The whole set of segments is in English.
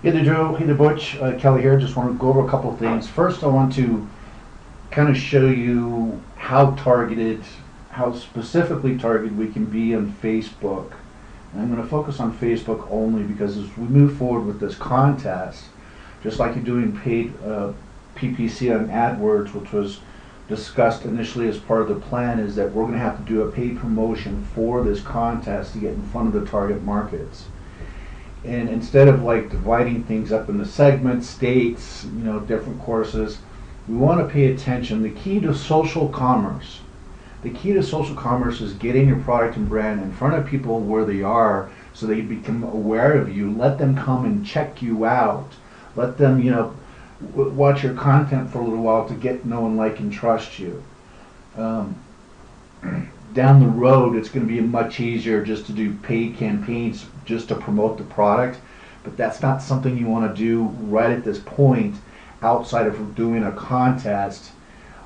Hey there, Joe. Hey there, Butch. Kelly here. Just want to go over a couple of things. First, I want to kind of show you how specifically targeted we can be on Facebook. And I'm going to focus on Facebook only because as we move forward with this contest, just like you're doing paid PPC on AdWords, which was discussed initially as part of the plan, is that we're going to have to do a paid promotion for this contest to get in front of the target markets. And instead of like dividing things up into segments, states, different courses, we want to pay attention. The key to social commerce is getting your product and brand in front of people where they are so they become aware of you. Let them come and check you out. Let them, watch your content for a little while to get to know and like and trust you. Down the road, it's going to be much easier just to do paid campaigns just to promote the product, but that's not something you want to do right at this point outside of doing a contest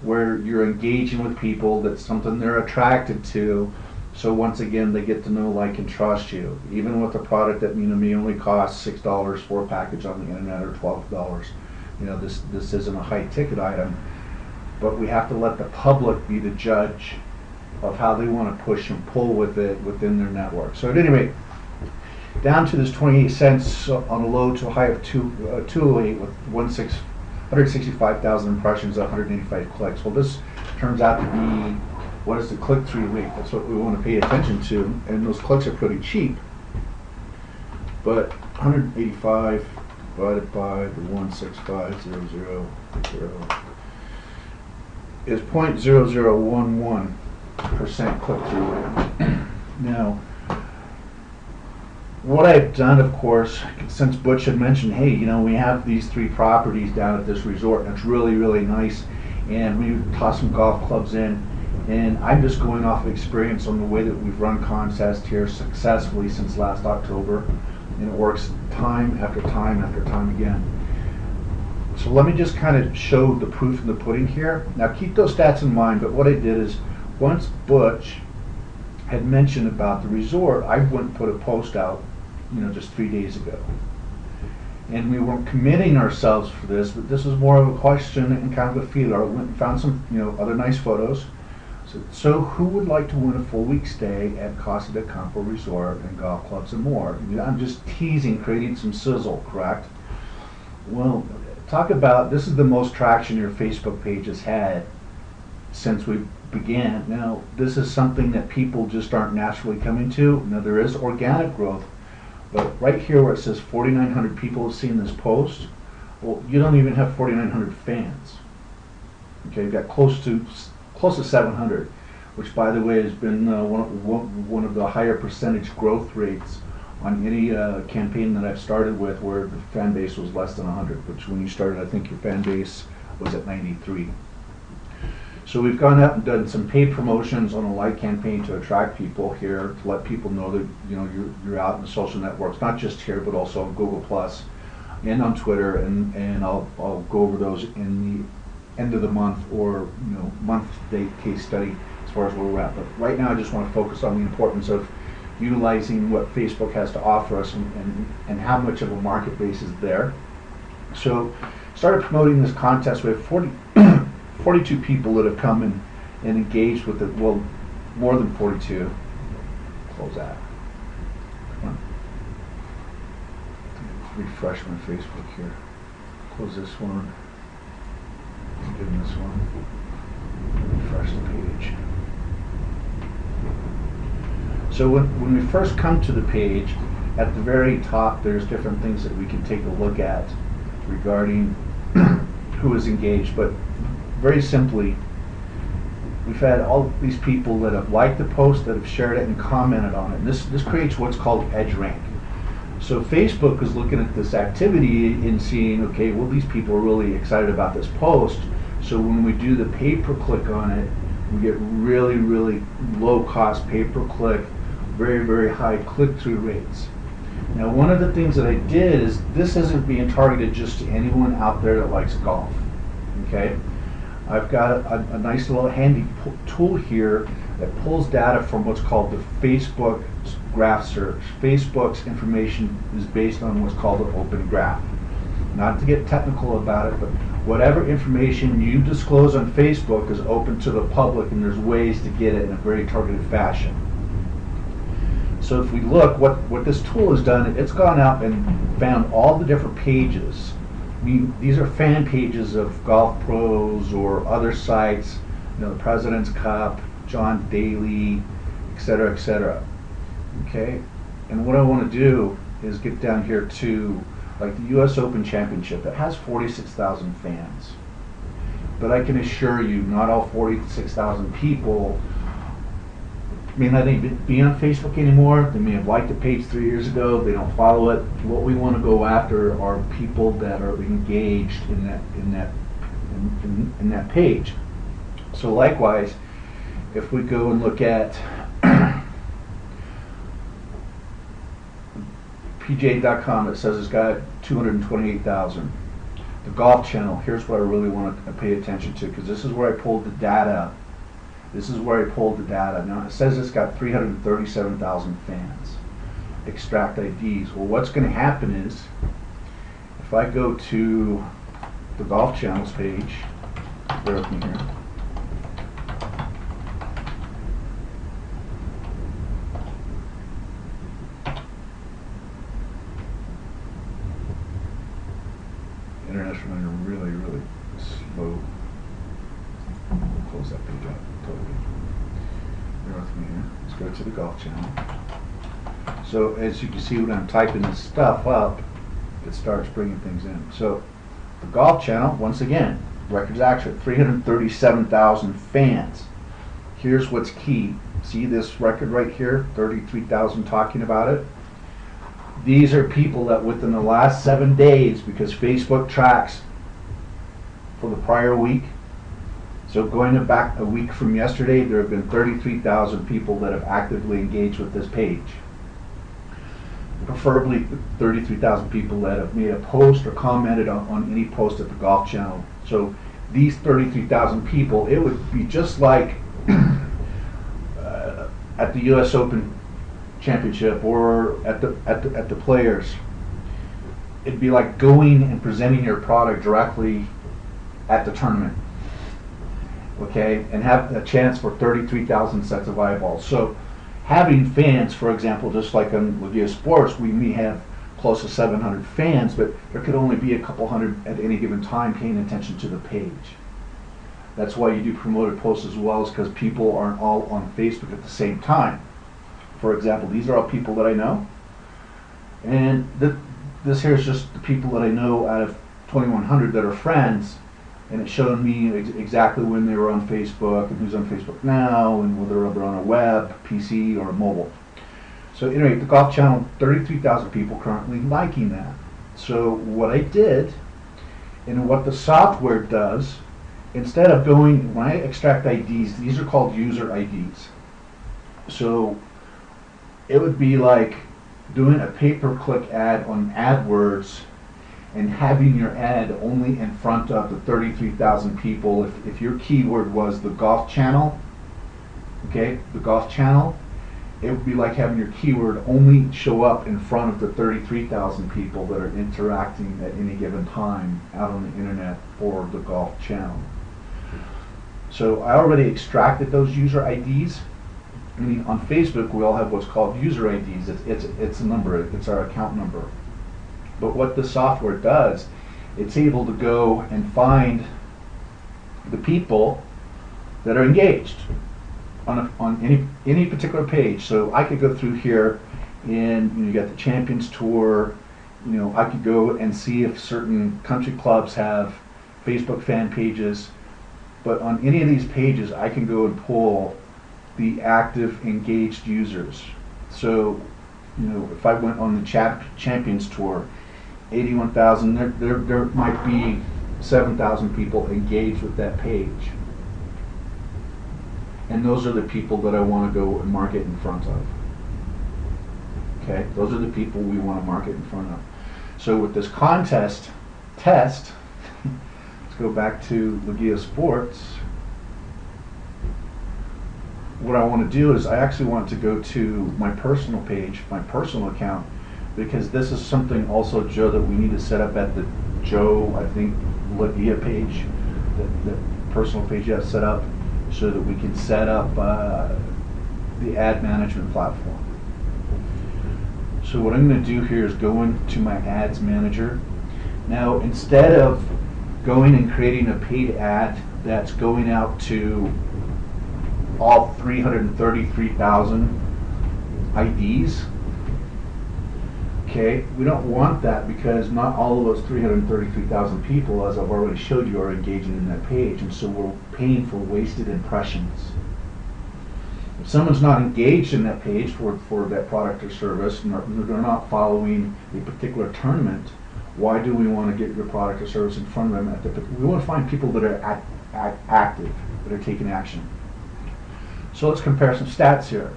where you're engaging with people. That's something they're attracted to, so once again they get to know, like, and trust you. Even with a product that may only cost $6 for a package on the internet, or $12, this isn't a high ticket item, but we have to let the public be the judge of how they want to push and pull with it within their network. So at any rate, down to this 28 cents on a low to a high of 208 with 165,000 impressions, 185 clicks. Well, this turns out to be, what is the click-through rate? That's what we want to pay attention to, and those clicks are pretty cheap. But 185 divided by the 165,000 is 0.0011% click-through rate. Now, what I've done, of course, since Butch had mentioned, hey, we have these 3 properties down at this resort, and it's really, really nice, and we toss some golf clubs in, and I'm just going off of experience on the way that we've run contests here successfully since last October, and it works time after time after time again. So let me just kind of show the proof in the pudding here. Now keep those stats in mind, but what I did is, once Butch had mentioned about the resort, I went and put a post out just 3 days ago. And we weren't committing ourselves for this, but this was more of a question and kind of a feeler. I went and found some other nice photos. So who would like to win a full week stay at Casa de Campo Resort and golf clubs and more? I'm just teasing, creating some sizzle, correct? Well, talk about, this is the most traction your Facebook page has had since we began. Now, this is something that people just aren't naturally coming to. Now, there is organic growth, but right here where it says 4,900 people have seen this post, well, you don't even have 4,900 fans. Okay, you've got close to 700, which, by the way, has been one of the higher percentage growth rates on any campaign that I've started with, where the fan base was less than 100, which when you started, I think your fan base was at 93. So we've gone out and done some paid promotions on a light campaign to attract people here, to let people know that you're out in the social networks, not just here but also on Google Plus and on Twitter, and I'll go over those in the end of the month, or month-to-date case study as far as where we're at. But right now I just want to focus on the importance of utilizing what Facebook has to offer us and how much of a market base is there. So started promoting this contest. We have 42 people that have come and engaged with it. Well, more than 42. Close that. Come on. Refresh my Facebook here. Close this one. Give this one. Refresh the page. So when we first come to the page, at the very top there's different things that we can take a look at regarding who is engaged. But very simply, we've had all these people that have liked the post, that have shared it and commented on it. And this creates what's called edge rank. So Facebook is looking at this activity and seeing, okay, well, these people are really excited about this post. So when we do the pay-per-click on it, we get really, really low-cost pay-per-click, very, very high click-through rates. Now, one of the things that I did is, this isn't being targeted just to anyone out there that likes golf. Okay, I've got a nice little handy tool here that pulls data from what's called the Facebook graph search. Facebook's information is based on what's called an open graph. Not to get technical about it, but whatever information you disclose on Facebook is open to the public, and there's ways to get it in a very targeted fashion. So if we look, what this tool has done, it's gone out and found all the different pages. I mean, these are fan pages of golf pros or other sites, the President's Cup, John Daly, etc., etc. Okay, and what I want to do is get down here to like the U.S. Open Championship. It has 46,000 fans, but I can assure you, not all 46,000 people may not even be on Facebook anymore. They may have liked the page 3 years ago. They don't follow it. What we want to go after are people that are engaged in that page. So likewise, if we go and look at PGA.com, it says it's got 228,000. The Golf Channel, here's what I really want to pay attention to, because this is where I pulled the data. Now it says it's got 337,000 fans. Extract IDs. Well, what's going to happen is, if I go to the Golf Channel's page, bear with me here. Internet's running really, really slow. Close that page out totally. Bear with me here. Let's go to the Golf Channel. So as you can see, when I'm typing this stuff up, it starts bringing things in. So the Golf Channel, once again, records accurate, 337,000 fans. Here's what's key. See this record right here, 33,000 talking about it? These are people that within the last 7 days, because Facebook tracks for the prior week, so going back a week from yesterday, there have been 33,000 people that have actively engaged with this page. Preferably 33,000 people that have made a post or commented on any post at the Golf Channel. So these 33,000 people, it would be just like at the U.S. Open Championship or at the Players. It'd be like going and presenting your product directly at the tournament, okay, and have a chance for 33,000 sets of eyeballs. So having fans, for example, just like on LaGilaFBppcCaseStudy Sports, we may have close to 700 fans, but there could only be a couple hundred at any given time paying attention to the page. That's why you do promoted posts as well, is because people aren't all on Facebook at the same time. For example, these are all people that I know, and this here is just the people that I know out of 2,100 that are friends, and it's showing me exactly when they were on Facebook and who's on Facebook now, and whether they're on a web, PC, or mobile. So anyway, the Golf Channel, 33,000 people currently liking that. So what I did, and what the software does, instead of going, when I extract IDs, these are called user IDs. So it would be like doing a pay-per-click ad on AdWords and having your ad only in front of the 33,000 people. If your keyword was the Golf Channel, okay, the Golf Channel, it would be like having your keyword only show up in front of the 33,000 people that are interacting at any given time out on the internet for the Golf Channel. So I already extracted those user IDs. I mean, on Facebook, we all have what's called user IDs. It's a number. It's our account number. But what the software does, it's able to go and find the people that are engaged on any particular page. So I could go through here, and you got the Champions Tour. I could go and see if certain country clubs have Facebook fan pages. But on any of these pages, I can go and pull the active engaged users. So, if I went on the Champions Tour, 81,000, there might be 7,000 people engaged with that page. And those are the people that I want to go and market in front of. Okay, those are the people we want to market in front of. So with this contest test, let's go back to LaGilaFBppcCaseStudy Sports. what I want to do is I actually want to go to my personal page, my personal account, because this is something also, Joe, that we need to set up at the Joe, I think, LaGilaFBppcCaseStudy page, the personal page you have set up, so that we can set up the ad management platform. So what I'm going to do here is go into my ads manager. Now, instead of going and creating a paid ad that's going out to all 333,000 IDs, okay, we don't want that, because not all of those 333,000 people, as I've already showed you, are engaging in that page, and so we're paying for wasted impressions. If someone's not engaged in that page for that product or service, and they're not following a particular tournament, why do we want to get your product or service in front of them? We want to find people that are active, that are taking action. So let's compare some stats here.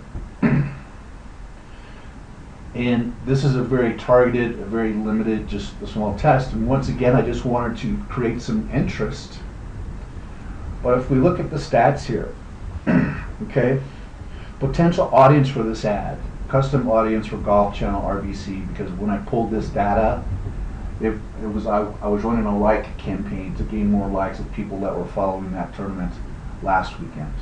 And this is a very targeted, a very limited, just a small test. And once again, I just wanted to create some interest. But if we look at the stats here, okay, potential audience for this ad, custom audience for Golf Channel RBC, because when I pulled this data, I was running a like campaign to gain more likes of people that were following that tournament last weekend.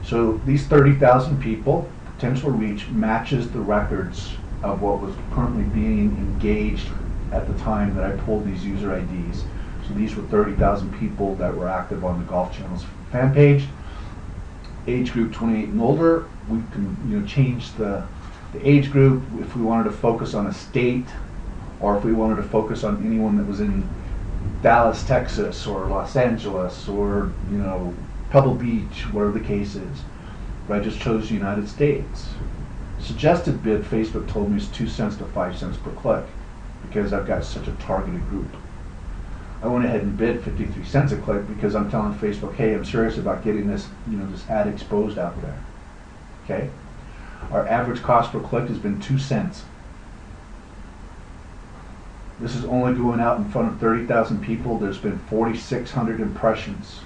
So these 30,000 people, potential reach matches the records of what was currently being engaged at the time that I pulled these user IDs. So these were 30,000 people that were active on the Golf Channel's fan page. Age group 28 and older. We can change the age group if we wanted to focus on a state, or if we wanted to focus on anyone that was in Dallas, Texas, or Los Angeles, or Pebble Beach, whatever the case is. But I just chose the United States. Suggested bid, Facebook told me, is 2 cents to 5 cents per click, because I've got such a targeted group. I went ahead and bid 53 cents a click, because I'm telling Facebook, hey, I'm serious about getting this, this ad exposed out there. Okay? Our average cost per click has been 2 cents. This is only going out in front of 30,000 people. There's been 4,600 impressions.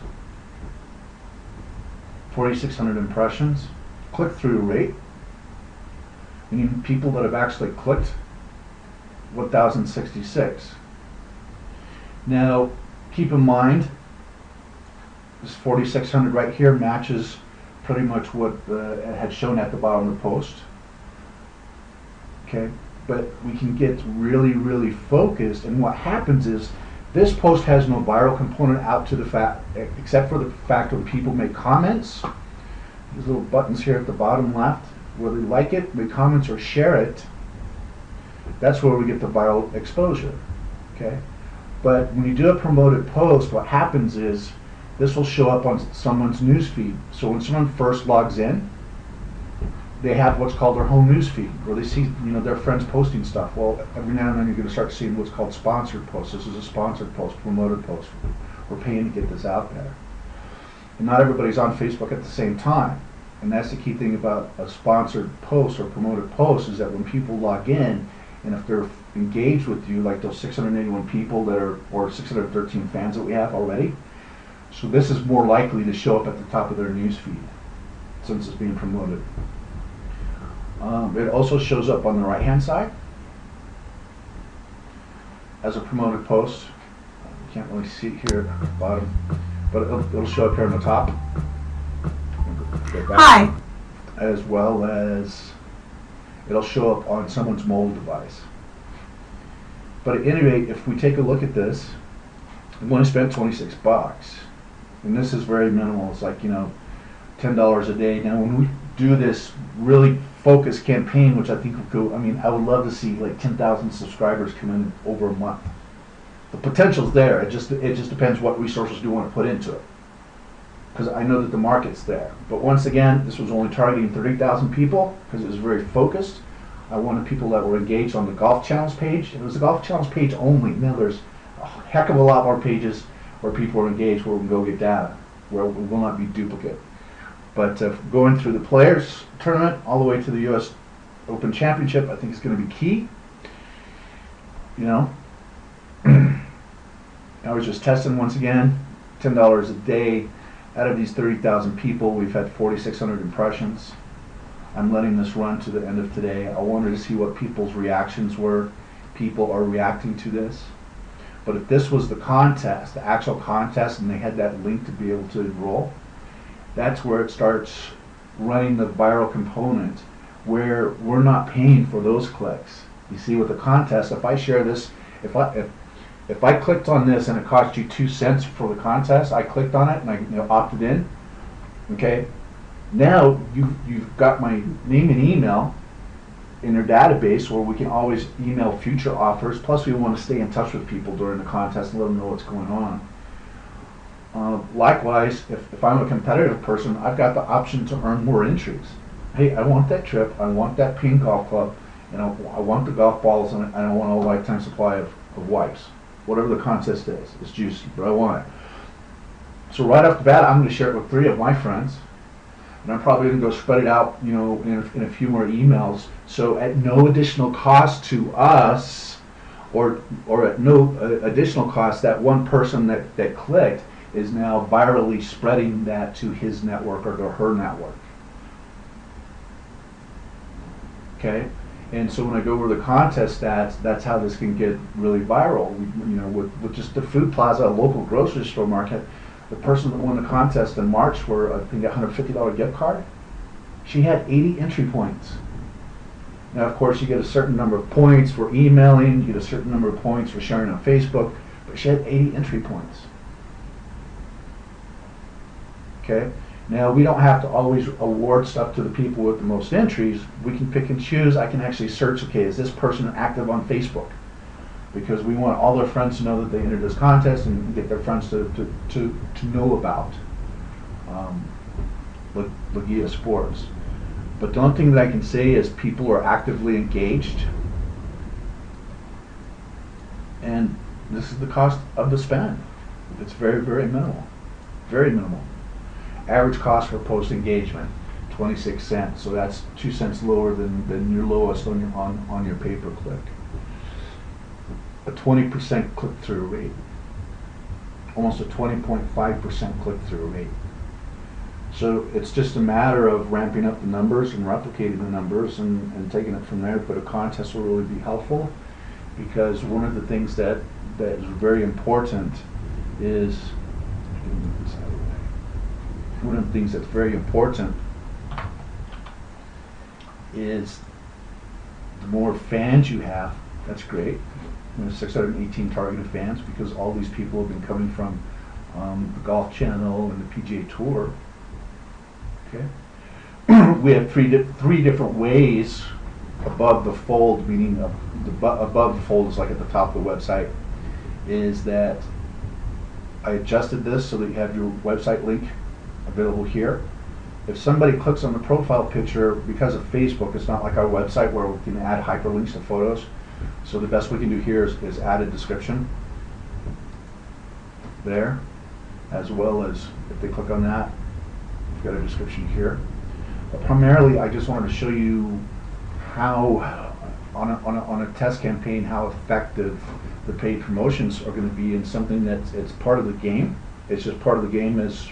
4,600 impressions. Click-through rate, meaning people that have actually clicked, 1,066. Now, keep in mind, this 4,600 right here matches pretty much what it had shown at the bottom of the post. Okay, but we can get really, really focused, and what happens is this post has no viral component out to the fact, except for the fact when people make comments. These little buttons here at the bottom left, where they like it, make comments, or share it. That's where we get the viral exposure. Okay, but when you do a promoted post, what happens is this will show up on someone's news feed. So when someone first logs in, they have what's called their home news feed, where they see their friends posting stuff. Well, every now and then you're going to start seeing what's called sponsored posts. This is a sponsored post, promoted post. We're paying to get this out there. And not everybody's on Facebook at the same time. And that's the key thing about a sponsored post or promoted post, is that when people log in, and if they're engaged with you, like those 681 people that are, or 613 fans that we have already, so this is more likely to show up at the top of their news feed since it's being promoted. It also shows up on the right hand side as a promoted post. You can't really see it here at the bottom, but it'll show up here on the top. Hi. As well as it'll show up on someone's mobile device. But at any rate, if we take a look at this, we only spent 26 bucks. And this is very minimal. It's like, $10 a day. Now, when we do this really focused campaign, which I think would go, I would love to see like 10,000 subscribers come in over a month. The potential's there. It just depends what resources do you want to put into it. Because I know that the market's there. But once again, this was only targeting 30,000 people because it was very focused. I wanted people that were engaged on the Golf Channel's page. It was the Golf Channel's page only. Now there's a heck of a lot more pages where people are engaged, where we can go get data, where it will not be duplicate. But going through the Players Tournament all the way to the U.S. Open Championship, I think is going to be key. I was just testing once again, $10 a day. Out of these 30,000 people, we've had 4,600 impressions. I'm letting this run to the end of today. I wanted to see what people's reactions were. People are reacting to this. But if this was the contest, the actual contest, and they had that link to be able to enroll, that's where it starts running the viral component, where we're not paying for those clicks. You see, with the contest, if I share this, if I clicked on this and it cost you 2 cents for the contest, I clicked on it and I opted in. Okay, now you've got my name and email in their database where we can always email future offers. Plus, we want to stay in touch with people during the contest and let them know what's going on. Likewise, if I'm a competitive person, I've got the option to earn more entries. Hey, I want that trip, I want that ping golf club, and I want the golf balls, and I want a lifetime supply of wipes. Whatever the contest is, it's juicy, but I want it. So right off the bat, I'm going to share it with 3 of my friends, and I'm probably going to go spread it out, in a few more emails. So at no additional cost to us, or at no additional cost, that one person that clicked is now virally spreading that to his network or to her network. Okay, and so when I go over the contest stats, that's how this can get really viral. With just the Food Plaza, a local grocery store market, the person that won the contest in March for I think a $150 gift card, she had 80 entry points. Now, of course, you get a certain number of points for emailing, you get a certain number of points for sharing on Facebook, but she had 80 entry points. Okay. Now, we don't have to always award stuff to the people with the most entries. We can pick and choose. I can actually search, okay, is this person active on Facebook? Because we want all their friends to know that they entered this contest and get their friends to know about LaGila Sports. But the only thing that I can say is people are actively engaged. And this is the cost of the spend. It's very, very minimal. Very minimal. Average cost for post engagement, 26 cents. So that's 2 cents lower than your lowest on your pay per click. A 20% click through rate, almost a 20.5% click through rate. So it's just a matter of ramping up the numbers and replicating the numbers and taking it from there. But a contest will really be helpful, because one of the things that is very important is one of the things that's very important is the more fans you have. That's great. 618 targeted fans, because all these people have been coming from the Golf Channel and the PGA Tour. Okay, we have three different ways above the fold, meaning above the fold is like at the top of the website. Is that I adjusted this so that you have your website link available here. If somebody clicks on the profile picture, because of Facebook, it's not like our website where we can add hyperlinks to photos. So the best we can do here is add a description there, as well as if they click on that, we've got a description here. But primarily, I just wanted to show you how, on a test campaign, how effective the paid promotions are going to be in something that's it's part of the game. It's just part of the game as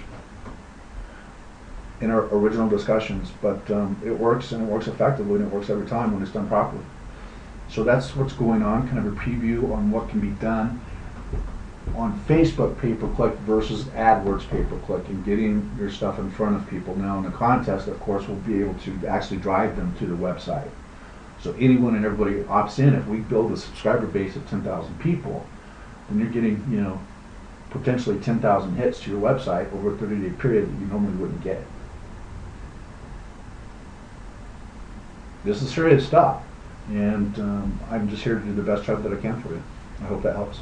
in our original discussions, but it works, and it works effectively, and it works every time when it's done properly. So that's what's going on, kind of a preview on what can be done on Facebook pay-per-click versus AdWords pay-per-click, and getting your stuff in front of people. Now in the contest, of course, we'll be able to actually drive them to the website. So anyone and everybody opts in. If we build a subscriber base of 10,000 people, then you're getting, potentially 10,000 hits to your website over a 30-day period that you normally wouldn't get. This is serious stuff, and I'm just here to do the best job that I can for you. I hope that helps.